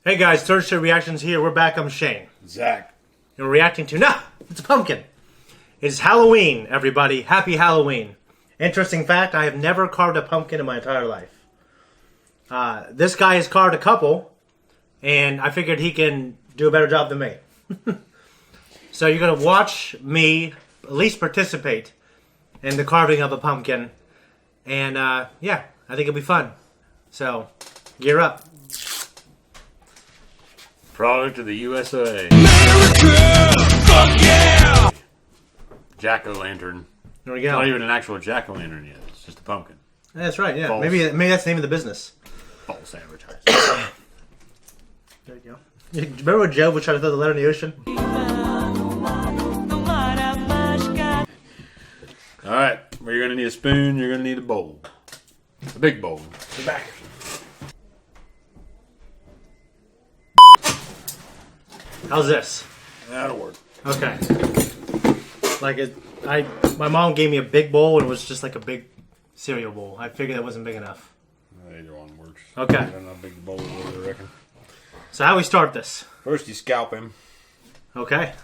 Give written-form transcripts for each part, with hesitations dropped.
Hey guys, Third Shift Reactions here. We're back. I'm Shane. Zakk. And we're reacting to... it's a pumpkin. It's Halloween, everybody. Happy Halloween. Interesting fact, I have never carved a pumpkin in my entire life. This guy has carved a couple, and I figured he can do a better job than me. So you're going to watch me at least participate in the carving of a pumpkin. And yeah, I think it'll be fun. So, gear up. Product of the USA. America! Fuck yeah! Jack-o'-lantern. There we It's go. not even an actual jack-o'-lantern yet. It's just a pumpkin. That's right, yeah. False. Maybe that's the name of the business. False advertising. There you go. Remember when Joe would try to throw the letter in the ocean? Alright, well, you're going to need a spoon. You're going to need a bowl. A big bowl. Get back. How's this? That'll work. Okay. My mom gave me a big bowl and it was just like a big cereal bowl. I figured that wasn't big enough. Either one works. Okay. I don't know how big the bowl is, I reckon. So how do we start this? First, you scalp him. Okay.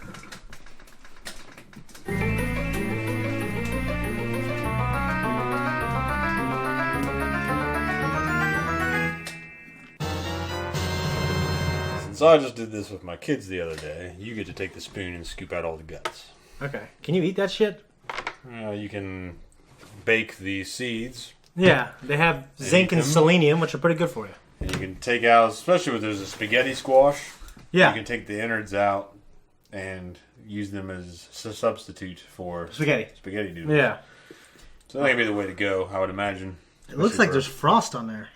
Since I just did this with my kids the other day, you get to take the spoon and scoop out all the guts. Okay. Can you eat that shit? You can bake the seeds. Yeah. They have zinc and them. selenium, which are pretty good for you. And you can take out, especially when there's a spaghetti squash. Yeah. You can take the innards out and use them as a substitute for Spaghetti. noodles. Yeah. So that may be the way to go, I would imagine. It looks like there's frost on there.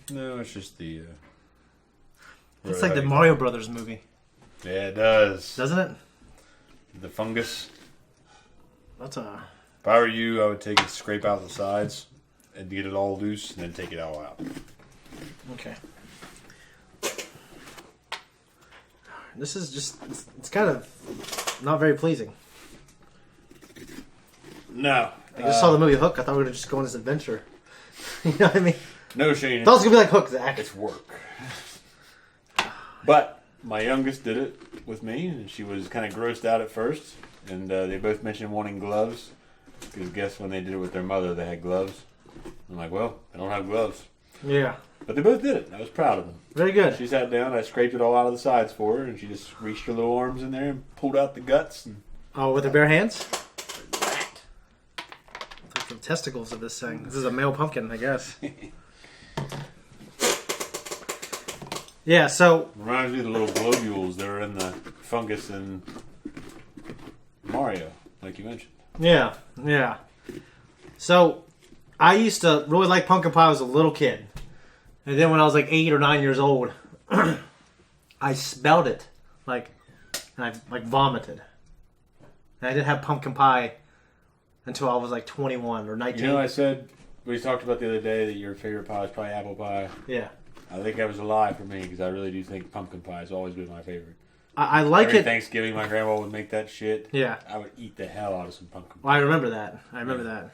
No, it's just the... It's like the Mario Brothers movie. Yeah, it does. Doesn't it? The fungus. That's a... If I were you, I would take it, scrape out the sides, and get it all loose, and then take it all out. Okay. This is just... It's kind of not very pleasing. No. I just saw the movie Hook. I thought we were going to just go on this adventure. You know what I mean? No, Shane. I thought it was going to be like Hook, Zach. It's work. But my youngest did it with me, and she was kind of grossed out at first. And they both mentioned wanting gloves. Because guess when they did it with their mother, they had gloves. I'm like, well, I don't have gloves. Yeah. But they both did it. I was proud of them. Very good. She sat down, I scraped it all out of the sides for her, and she just reached her little arms in there and pulled out the guts. And Oh, with her bare hands? Like the testicles of this thing. This is a male pumpkin, I guess. Yeah, so... reminds me of the little globules that are in the fungus in Mario, like you mentioned. Yeah, yeah. So, I used to really like pumpkin pie when I was a little kid. And then when I was like 8 or 9 years old, I smelled it. And I vomited. And I didn't have pumpkin pie until I was like 21 or 19. You know, I said, we talked about the other day that your favorite pie is probably apple pie. Yeah. I think that was a lie for me because I really do think pumpkin pie has always been my favorite. I like Every it. Thanksgiving, my grandma would make that shit. Yeah. I would eat the hell out of some pumpkin pie. Well, I remember that.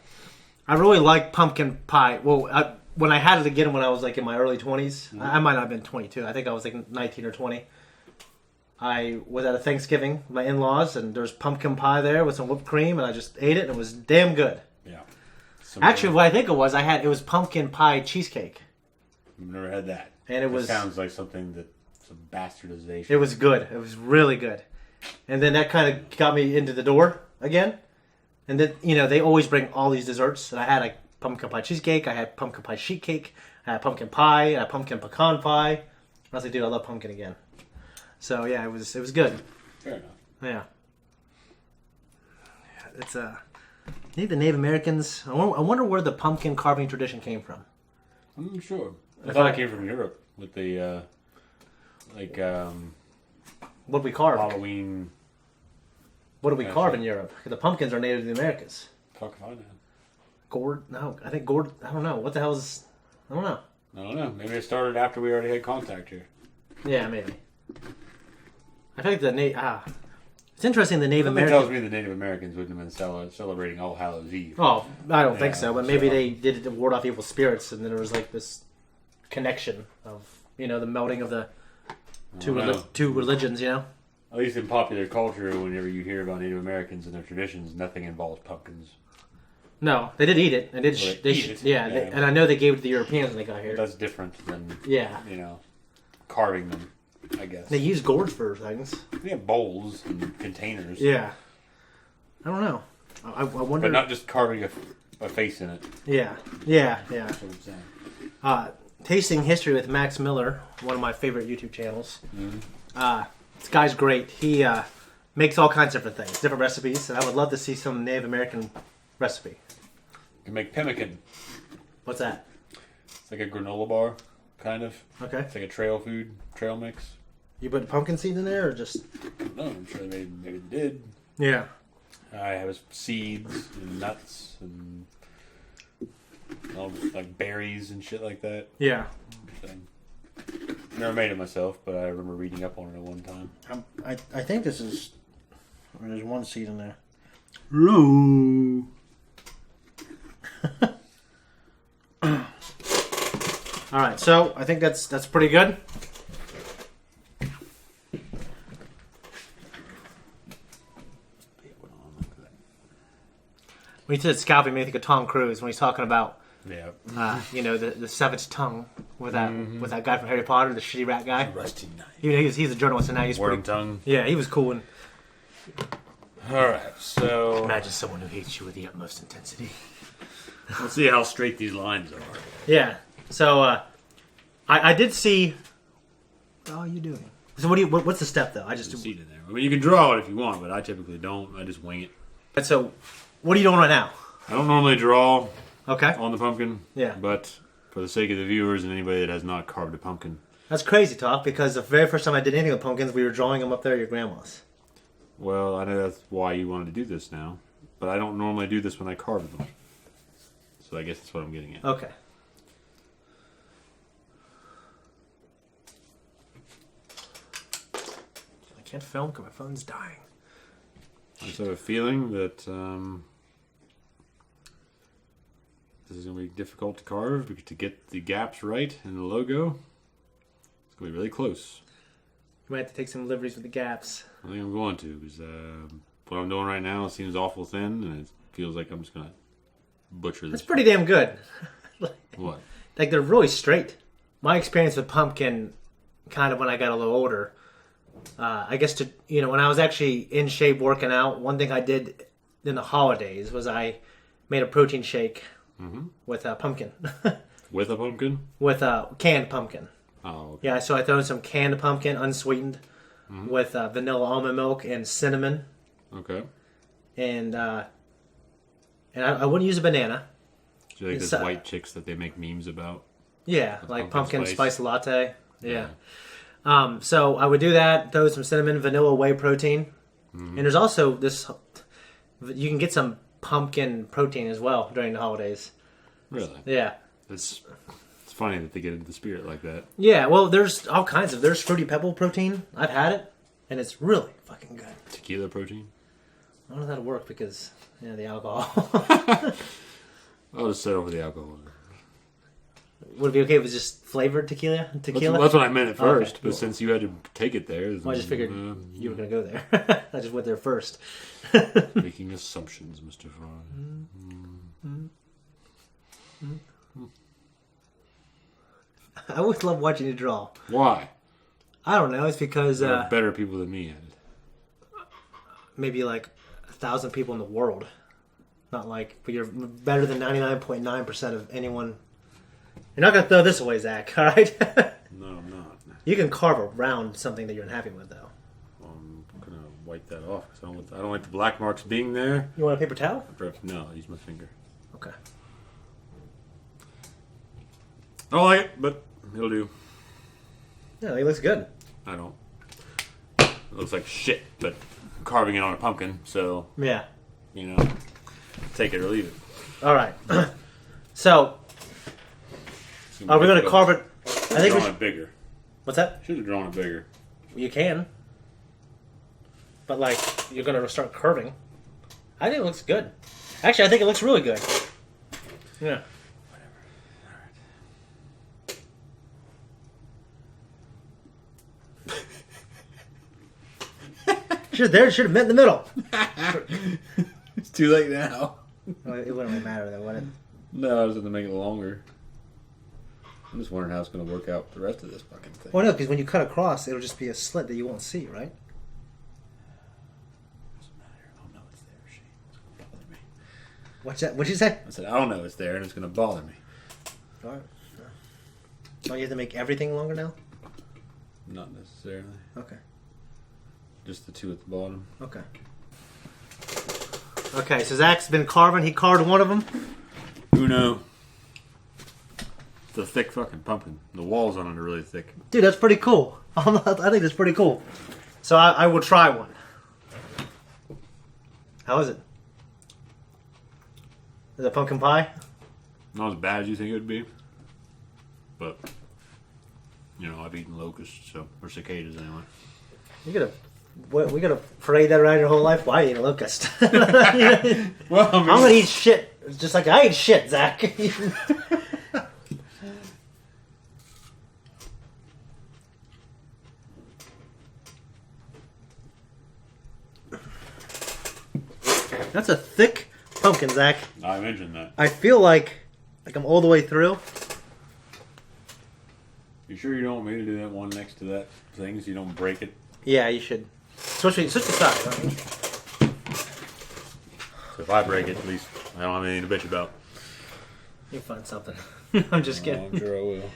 I really like pumpkin pie. Well, when I had it again when I was like in my early 20s, I might not have been 22. I think I was like 19 or 20. I was at a Thanksgiving with my in-laws, and there was pumpkin pie there with some whipped cream, and I just ate it, and it was damn good. Yeah. Actually, what I think it was pumpkin pie cheesecake. I've never had that. And it sounds like something that some bastardization. It was good. It was really good. And then that kind of got me into the door again. And then, they always bring all these desserts. And I had pumpkin pie cheesecake. I had pumpkin pie sheet cake. I had pumpkin pie. I had pumpkin pecan pie. I was like, dude, I love pumpkin again. So, yeah, it was good. Fair enough. Yeah. It's I think the Native Americans... I wonder where the pumpkin carving tradition came from. I'm sure. I thought it came from Europe with the, What did we carve? Halloween. What did we carve in Europe? The pumpkins are native to the Americas. Fuck if I know. Gourd? No, I think gourd... I don't know. What the hell is... I don't know. I don't know. Maybe it started after we already had contact here. Yeah, maybe. I feel like it's interesting the Native Something Americans... tells me the Native Americans wouldn't have been celebrating All Hallows Eve. Oh, I don't think Yeah, so. But maybe they did it to ward off evil spirits, and then there was like this connection of, the melting of the Two religions, you know. At least in popular culture, whenever you hear about Native Americans and their traditions, nothing involves pumpkins. No, they did eat it. They did. Well, Yeah, and I know they gave it to the Europeans when they got here. That's different than carving them, I guess. They use gourds for things. They have bowls and containers. Yeah. I don't know. I wonder. But not just carving a face in it. Yeah. That's what I'm saying. Tasting History with Max Miller, one of my favorite YouTube channels. Mm-hmm. This guy's great. He makes all kinds of different things, different recipes, and I would love to see some Native American recipe. You can make pemmican. What's that? It's like a granola bar, kind of. Okay. It's like a trail mix. You put pumpkin seeds in there, or just? No, I'm sure maybe they did. Yeah. I have seeds and nuts and all, like berries and shit like that. Yeah. Never made it myself, but I remember reading up on it at one time. I think this is. There's one seed in there. Hello. All right, so I think that's pretty good. When you said scalping, me think of Tom Cruise when he's talking about, the savage tongue with that guy from Harry Potter, the shitty rat guy. Rusty knife. He's a journalist, and now he's Worm pretty. tongue. Yeah, he was cool. And All right, so imagine someone who hates you with the utmost intensity. let's see how straight these lines are. Yeah. So I did see. What are you doing? So what's the step though? I just There's a seed in there. I mean, you can draw it if you want, but I typically don't. I just wing it. And so, what are you doing right now? I don't normally draw Okay. on the pumpkin. Yeah. But for the sake of the viewers and anybody that has not carved a pumpkin. That's crazy talk because the very first time I did anything with pumpkins, we were drawing them up there at your grandma's. Well, I know that's why you wanted to do this now. But I don't normally do this when I carve them. So I guess that's what I'm getting at. Okay. I can't film because my phone's dying. I just have a feeling that this is going to be difficult to carve because to get the gaps right in the logo, it's going to be really close. You might have to take some liberties with the gaps. I think I'm going to because what I'm doing right now seems awful thin and it feels like I'm just going to butcher this. That's pretty damn good. What? Like they're really straight. My experience with pumpkin, kind of when I got a little older, I guess when I was actually in shape working out, one thing I did in the holidays was I made a protein shake with a pumpkin. With a pumpkin? With a canned pumpkin. Oh, okay. Yeah, so I throw in some canned pumpkin, unsweetened, with vanilla almond milk and cinnamon. Okay. And I wouldn't use a banana. Do you like It's, those white chicks that they make memes about? Yeah, With like pumpkin pumpkin spice? spice latte. Yeah. So I would do that, throw some cinnamon, vanilla whey protein. And there's also this, you can get some pumpkin protein as well during the holidays. Really? Yeah. It's funny that they get into the spirit like that. Yeah, well, there's all kinds of, there's Fruity Pebble protein. I've had it, and it's really fucking good. Tequila protein? I don't know if that'll work because, the alcohol. I'll just settle for the alcohol. Would it be okay if it was just flavored tequila? That's what I meant at first, Okay, but cool. since you had to take it there... Well, I just figured you were going to go there. I just went there first. Making assumptions, Mr. Fry. I always love watching you draw. Why? I don't know. It's because There are better people than me at it. maybe like 1,000 people in the world. Not like, but you're better than 99.9% of anyone. You're not going to throw this away, Zakk, all right? No, I'm not. You can carve around something that you're unhappy with, though. I'm going to wipe that off because I don't like the black marks being there. You want a paper towel? No, I'll use my finger. Okay. I don't like it, but it'll do. Yeah, it looks good. I don't. It looks like shit, but I'm carving it on a pumpkin, so, Yeah. take it or leave it. All right. So, are we going to carve it? I think we drawn should. it bigger. What's that? Should have drawn it bigger. You can. But, like, you're going to start curving. I think it looks good. Actually, I think it looks really good. Yeah. Should have met in the middle. It's too late now. Well, it wouldn't really matter though, would it? No, I was going to make it longer. I'm just wondering how it's going to work out with the rest of this fucking thing. Well, no, because when you cut across, it'll just be a slit that you won't see, right? Doesn't matter. I don't know it's there, Shane. It's going to bother me. What's that? What'd you say? I said, I don't know it's there, and it's going to bother me. All right. Oh, you have to make everything longer now? Not necessarily. Okay. Just the two at the bottom. Okay. Okay, so Zakk's been carving. He carved one of them. Uno. It's a thick fucking pumpkin. The walls on it are really thick. Dude, that's pretty cool. I think that's pretty cool. So I will try one. How is it? Is it pumpkin pie? Not as bad as you think it would be. But, you know, I've eaten locusts, or cicadas anyway. We gotta parade that around your whole life. Why eat a locust? Well, I mean, I'm gonna eat shit. It's just like I eat shit, Zakk. That's a thick pumpkin, Zakk. I mentioned that. I feel like I'm all the way through. You sure you don't want me to do that one next to that thing so you don't break it? Yeah, you should. Switch the side. So if I break it, at least I don't have anything to bitch about. You'll find something. I'm just kidding. I'm sure I will.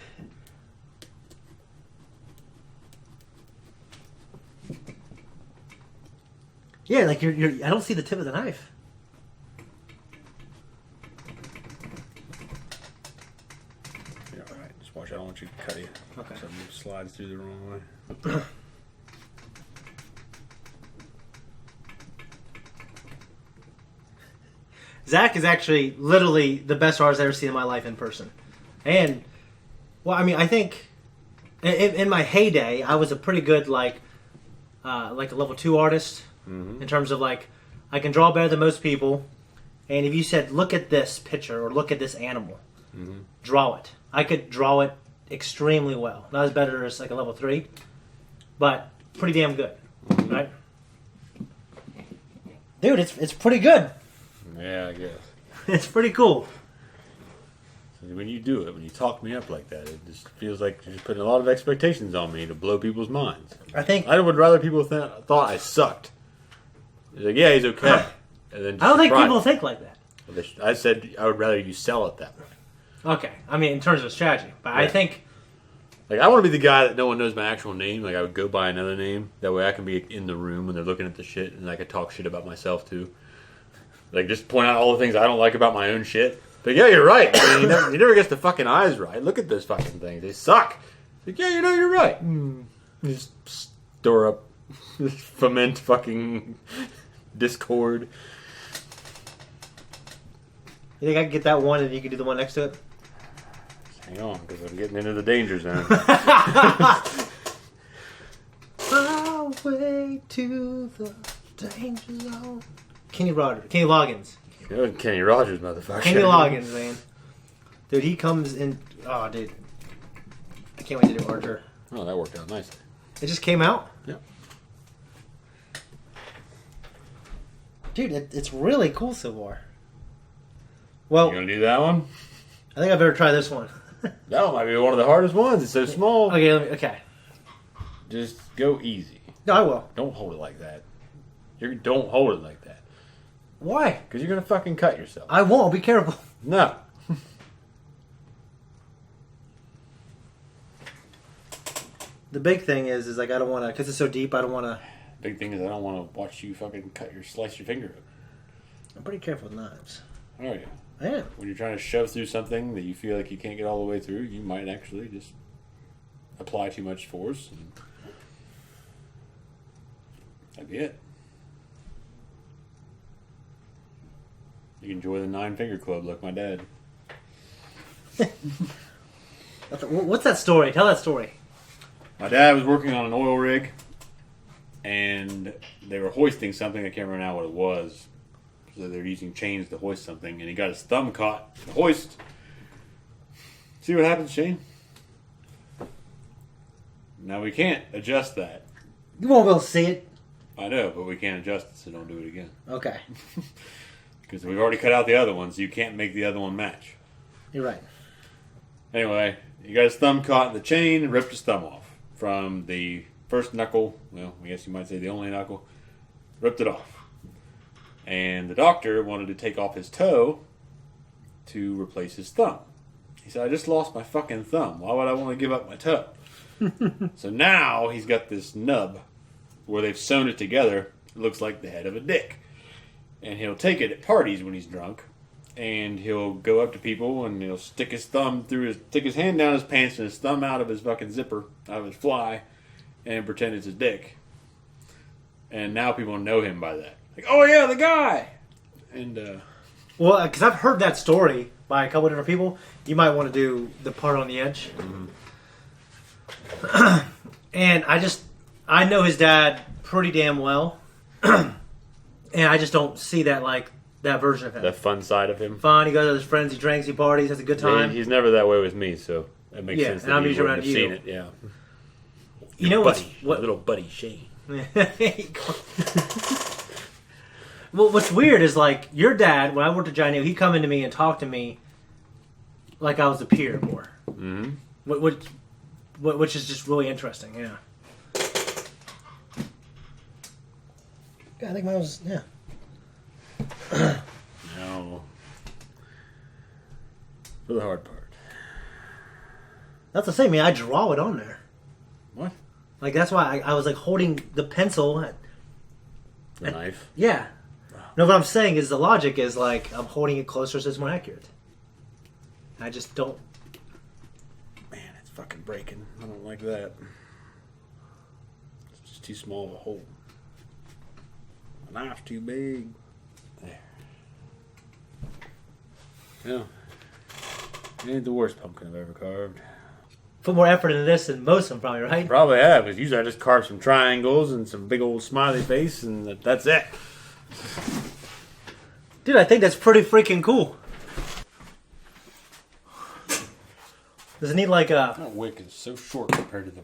Yeah, like I don't see the tip of the knife. Yeah, alright. Just watch. I don't want you to cut you. Okay. Something slides through the wrong way. Zakk is actually literally the best artist I've ever seen in my life in person. And, well, I mean, I think in my heyday, I was a pretty good, like a level 2 artist. In terms of, like, I can draw better than most people. And if you said, look at this picture or look at this animal, draw it. I could draw it extremely well. Not as better as, like, a level 3, but pretty damn good. Right? Dude, it's pretty good. Yeah, I guess. It's pretty cool. When you do it, when you talk me up like that, it just feels like you're just putting a lot of expectations on me to blow people's minds. I would rather people thought I sucked. It's like, yeah, he's okay. And then I don't think people think like that. I said I would rather you sell it that way. Okay, I mean in terms of strategy, but yeah. I think like I want to be the guy that no one knows my actual name. Like I would go by another name. That way I can be in the room when they're looking at the shit, and I could talk shit about myself too. Like just point out all the things I don't like about my own shit. But yeah, you're right. I mean, he never gets the fucking eyes right. Look at those fucking things. They suck. Like yeah, you're right. Just store up, foment fucking discord. You think I can get that one and you can do the one next to it? Hang on, because I'm getting into the danger zone. Highway to the danger zone. Kenny Loggins. Kenny Rogers, motherfucker. Kenny Loggins, man. Dude, he comes in. Oh, dude. I can't wait to do Archer. Oh, that worked out nicely. It just came out? Yeah. Dude, it's really cool so far. Well, You gonna do that one? I think I better try this one. That one might be one of the hardest ones. It's so small. Okay. Just go easy. No, I will. Don't hold it like that. Don't hold it like that. Why? Because you're gonna fucking cut yourself. I won't. Be careful. No. The big thing is like I don't want to, because it's so deep. I don't want to. Big thing is I don't want to watch you fucking slice your finger up. I'm pretty careful with knives. Are you? I am. When you're trying to shove through something that you feel like you can't get all the way through, you might actually just apply too much force. And that'd be it. You can enjoy the 9-finger club like my dad. What's that story? Tell that story. My dad was working on an oil rig, and they were hoisting something. I can't remember now what it was. So they were using chains to hoist something, and he got his thumb caught. Hoist. See what happens, Shane? Now we can't adjust that. You won't be able to see it. I know, but we can't adjust it, so don't do it again. Okay. Because we've already cut out the other one, so you can't make the other one match. You're right. Anyway, he got his thumb caught in the chain and ripped his thumb off. From the first knuckle, well, I guess you might say the only knuckle, ripped it off. And the doctor wanted to take off his toe to replace his thumb. He said, I just lost my fucking thumb. Why would I want to give up my toe? So now he's got this nub where they've sewn it together. It looks like the head of a dick. And he'll take it at parties when he's drunk. And he'll go up to people and he'll stick his hand down his pants and his thumb out of his fucking zipper, out of his fly, and pretend it's his dick. And now people know him by that. Like, oh yeah, the guy! And, Well, because I've heard that story by a couple of different people. You might want to do the part on the edge. Mm-hmm. And I know his dad pretty damn well. And I just don't see that, like, that version of him. the fun side of him. Fun, he goes with his friends, he drinks, he parties, has a good time. He's never that way with me, so that makes sense and that I'm he usually wouldn't around have you. seen it. Yeah. You know Buddy, what? little buddy Shane. Well, what's weird is, like, your dad, when I worked at Giant Eagle, he'd come into me and talk to me like I was a peer more. Mm-hmm. Which is just really interesting, yeah. Yeah, I think mine was, yeah. No. For the hard part. That's the same, man. I draw it on there. What? Like, that's why I was, like, holding the pencil. The knife? Yeah. No, what I'm saying is the logic is, like, I'm holding it closer so it's more accurate. I just don't... Man, it's fucking breaking. I don't like that. It's just too small of a hole. The knife's too big. There. Yeah. It ain't the worst pumpkin I've ever carved. Put more effort into this than most of them, probably, right? Probably have, because usually I just carve some triangles and some big old smiley face, and that's it. Dude, I think that's pretty freaking cool. Does it need like a... That wick is so short compared to the...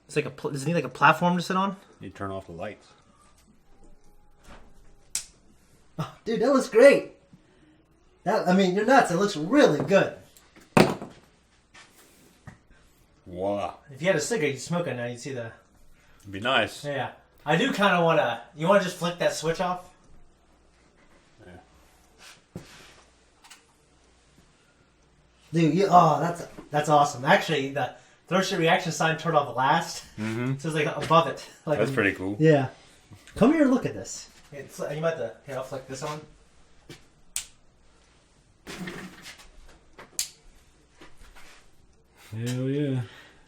It's like a... Does it need like a platform to sit on? You turn off the lights. Oh, dude, that looks great. I mean, you're nuts. It looks really good. Voila. If you had a cigarette, you'd smoke it now. You'd see the... It'd be nice. Yeah. I do kind of want to... You want to just flick that switch off? Yeah. Dude, that's awesome. Actually, the third shit reaction sign turned off last. Mm-hmm. So it's like above it. Like, That's pretty cool. Yeah. Come here and look at this. You might have to... Here, I'll flick this on. Hell yeah.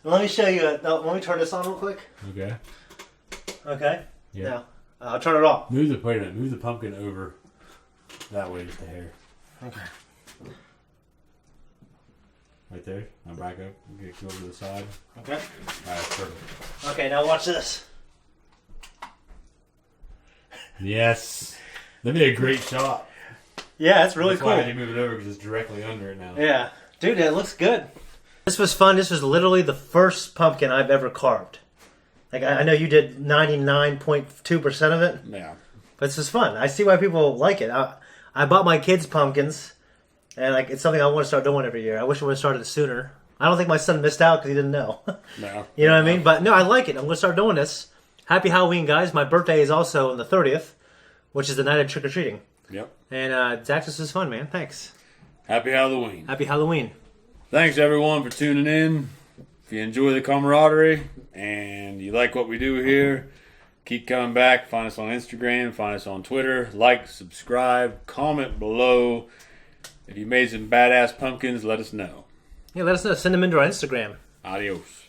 Let me show you. Let me turn this on real quick. Okay. Okay. Yeah. Now, I'll turn it off. Move the pumpkin over that way, just the hair. Okay. Right there. Now back up. Get over to the side. Okay. Alright, perfect. Okay, now watch this. Yes. That'd be a great shot. Yeah, that's really That's why I cool. had to move it over, because it's directly under it now. Yeah. Dude, it looks good. This was fun. This was literally the first pumpkin I've ever carved. Like, I know you did 99.2% of it. Yeah. But this is fun. I see why people like it. I bought my kids pumpkins, and like it's something I want to start doing every year. I wish I would have started sooner. I don't think my son missed out because he didn't know. No. You know what I mean? But no, I like it. I'm going to start doing this. Happy Halloween, guys. My birthday is also on the 30th, which is the night of trick-or-treating. Yep. And Zach, this was fun, man. Thanks. Happy Halloween. Happy Halloween. Thanks, everyone, for tuning in. If you enjoy the camaraderie and you like what we do here, keep coming back. Find us on Instagram. Find us on Twitter. Like, subscribe, comment below. If you made some badass pumpkins, let us know. Yeah, let us know. Send them into our Instagram. Adios.